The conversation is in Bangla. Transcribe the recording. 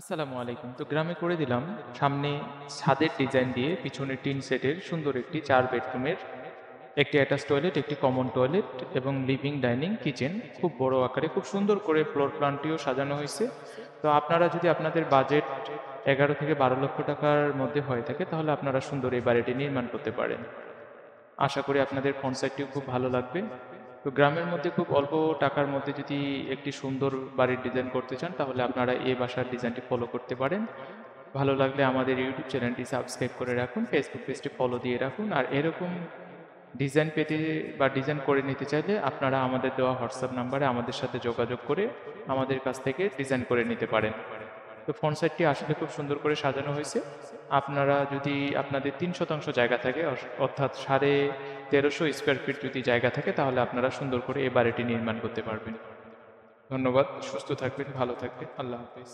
আসসালামু আলাইকুম। তো গ্রামে করে দিলাম সামনে ছাদের ডিজাইন দিয়ে পিছনে টিন সেটের সুন্দর একটি ৪ বেডরুমের একটি অ্যাটাচ টয়লেট, একটি কমন টয়লেট এবং লিভিং, ডাইনিং, কিচেন খুব বড় আকারে খুব সুন্দর করে ফ্লোর প্ল্যানটিও সাজানো হয়েছে। তো আপনারা যদি আপনাদের বাজেট ১১ থেকে ১২ লক্ষ টাকার মধ্যে হয়ে থাকে তাহলে আপনারা সুন্দর এই বাড়িটি নির্মাণ করতে পারেন। আশা করি আপনাদের কনসেপ্টটিও খুব ভালো লাগবে। তো গ্রামের মধ্যে খুব অল্প টাকার মধ্যে যদি একটি সুন্দর বাড়ির ডিজাইন করতে চান তাহলে আপনারা এই বাসার ডিজাইনটি ফলো করতে পারেন। ভালো লাগলে আমাদের ইউটিউব চ্যানেলটি সাবস্ক্রাইব করে রাখুন, ফেসবুক পেজটি ফলো দিয়ে রাখুন। আর এরকম ডিজাইন পেতে বা ডিজাইন করে নিতে চাইলে আপনারা আমাদের দেওয়া হোয়াটসঅ্যাপ নাম্বারে আমাদের সাথে যোগাযোগ করে আমাদের কাছ থেকে ডিজাইন করে নিতে পারেন। তো ফ্রন্ট সাইডটি আসলে খুব সুন্দর করে সাজানো হয়েছে। আপনারা যদি আপনাদের ৩ শতাংশ জায়গা থাকে অর্থাৎ ১৩৫০ স্কোয়ার ফিট যদি জায়গা থাকে তাহলে আপনারা সুন্দর করে এই বাড়িটি নির্মাণ করতে পারবেন। ধন্যবাদ। সুস্থ থাকবেন, ভালো থাকবেন। আল্লাহ হাফেজ।